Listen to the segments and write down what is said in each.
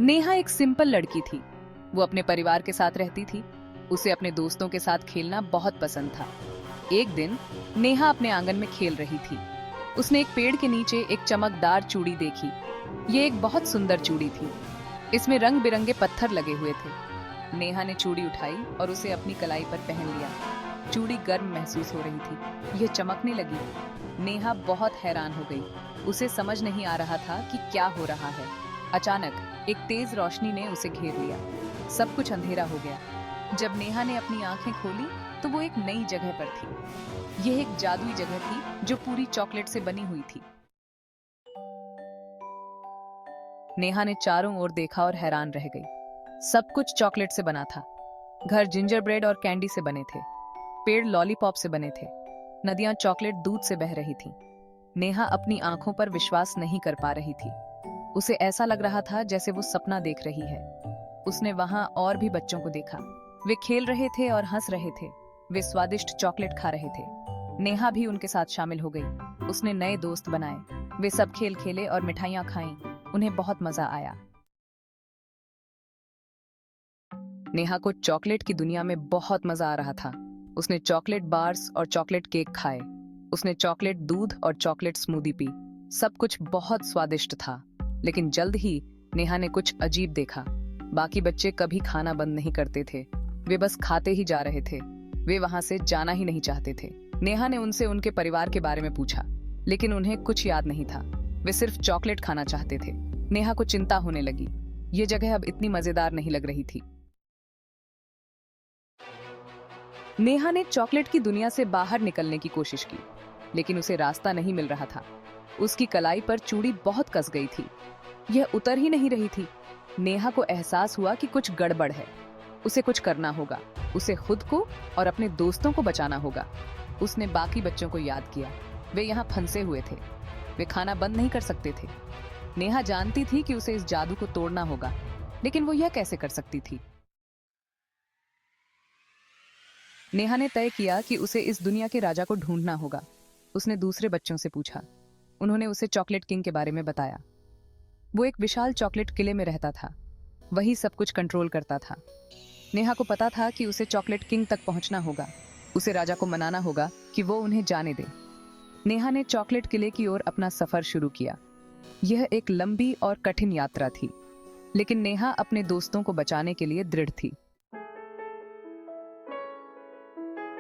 नेहा एक सिंपल लड़की थी। वो अपने परिवार के साथ रहती थी। उसे अपने दोस्तों के साथ खेलना बहुत पसंद था। एक दिन नेहा अपने आंगन में खेल रही थी। उसने एक पेड़ के नीचे एक चमकदार चूड़ी देखी। ये एक बहुत सुंदर चूड़ी थी। इसमें रंग बिरंगे पत्थर लगे हुए थे। नेहा ने चूड़ी उठाई और उसे अपनी कलाई पर पहन लिया। चूड़ी गर्म महसूस हो रही थी। यह चमकने लगी। नेहा बहुत हैरान हो गई। उसे समझ नहीं आ रहा था कि क्या हो रहा है। अचानक एक तेज रोशनी ने उसे घेर लिया। सब कुछ अंधेरा हो गया। जब नेहा ने अपनी आंखें खोली तो वो एक नई जगह पर थी। यह एक जादुई जगह थी जो पूरी चॉकलेट से बनी हुई थी। नेहा ने चारों ओर देखा और हैरान रह गई। सब कुछ चॉकलेट से बना था। घर जिंजर ब्रेड और कैंडी से बने थे। पेड़ लॉलीपॉप से बने थे। नदियां चॉकलेट दूध से बह रही थी। नेहा अपनी आंखों पर विश्वास नहीं कर पा रही थी। उसे ऐसा लग रहा था जैसे वो सपना देख रही है। उसने वहां और भी बच्चों को देखा। वे खेल रहे थे और हंस रहे थे। वे स्वादिष्ट चॉकलेट खा रहे थे। नेहा भी उनके साथ शामिल हो गई। उसने नए दोस्त बनाए। वे सब खेल खेले और मिठाइयां खाईं। उन्हें बहुत मजा आया। नेहा को चॉकलेट की दुनिया में बहुत मजा आ रहा था। उसने चॉकलेट बार्स और चॉकलेट केक खाए। उसने चॉकलेट दूध और चॉकलेट स्मूदी पी। सब कुछ बहुत स्वादिष्ट था। लेकिन जल्द ही नेहा ने कुछ अजीब देखा। बाकी बच्चे कभी खाना बंद नहीं करते थे। वे बस खाते ही जा रहे थे। वे वहां से जाना ही नहीं चाहते थे। नेहा ने उनसे उनके परिवार के बारे में पूछा, लेकिन उन्हें कुछ याद नहीं था। वे सिर्फ चॉकलेट खाना चाहते थे। नेहा को चिंता होने लगी। ये जगह अब इतनी मजेदार नहीं लग रही थी। नेहा ने चॉकलेट की दुनिया से बाहर निकलने की कोशिश की, लेकिन उसे रास्ता नहीं मिल रहा था। उसकी कलाई पर चूड़ी बहुत कस गई थी। यह उतर ही नहीं रही थी। नेहा को एहसास हुआ कि कुछ गड़बड़ है। उसे कुछ करना होगा। उसे खुद को और अपने दोस्तों को बचाना होगा। उसने बाकी बच्चों को याद किया। वे यहाँ फंसे हुए थे। वे खाना बंद नहीं कर सकते थे। नेहा जानती थी कि उसे इस जादू को तोड़ना होगा, लेकिन वो यह कैसे कर सकती थी? नेहा ने तय किया कि उसे इस दुनिया के राजा को ढूंढना होगा। उसने दूसरे बच्चों से पूछा। उन्होंने उसे चॉकलेट किंग के बारे में बताया। वो एक विशाल चॉकलेट किले में रहता था। वही सब कुछ कंट्रोल करता था। नेहा को पता था कि उसे चॉकलेट किंग तक पहुंचना होगा। उसे राजा को मनाना होगा कि वो उन्हें जाने दे। नेहा ने चॉकलेट किले की ओर अपना सफर शुरू किया। यह एक लंबी और कठिन यात्रा थी, लेकिन नेहा अपने दोस्तों को बचाने के लिए दृढ़ थी।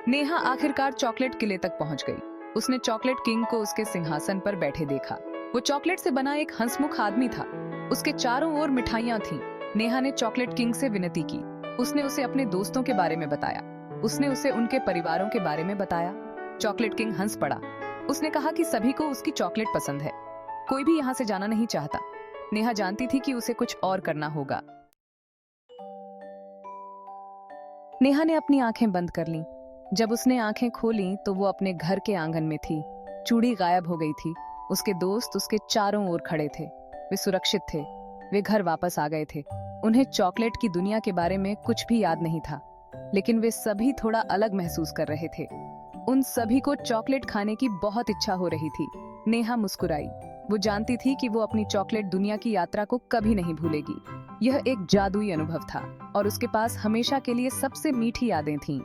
नेहा आखिरकार चॉकलेट किले तक पहुंच गई। उसने चॉकलेट किंग को उसके सिंहासन पर बैठे देखा। वो चॉकलेट से बना एक हंसमुख आदमी था। उसके चारों ओर मिठाइयां थीं। नेहा ने चॉकलेट किंग से विनती की। उसने उसे अपने दोस्तों के बारे में बताया। उसने उसे उनके परिवारों के बारे में बताया। चॉकलेट किंग हंस पड़ा। उसने कहा कि सभी को उसकी चॉकलेट पसंद है। कोई भी यहाँ से जाना नहीं चाहता। नेहा जानती थी कि उसे कुछ और करना होगा। नेहा ने अपनी आंखें बंद कर लीं। जब उसने आंखें खोलीं तो वो अपने घर के आंगन में थी। चूड़ी गायब हो गई थी। उसके दोस्त उसके चारों ओर खड़े थे। वे सुरक्षित थे। वे घर वापस आ गए थे। उन्हें चॉकलेट की दुनिया के बारे में कुछ भी याद नहीं था, लेकिन वे सभी थोड़ा अलग महसूस कर रहे थे। उन सभी को चॉकलेट खाने की बहुत इच्छा हो रही थी। नेहा मुस्कुराई। वो जानती थी कि वो अपनी चॉकलेट दुनिया की यात्रा को कभी नहीं भूलेगी। यह एक जादुई अनुभव था और उसके पास हमेशा के लिए सबसे मीठी यादें थीं।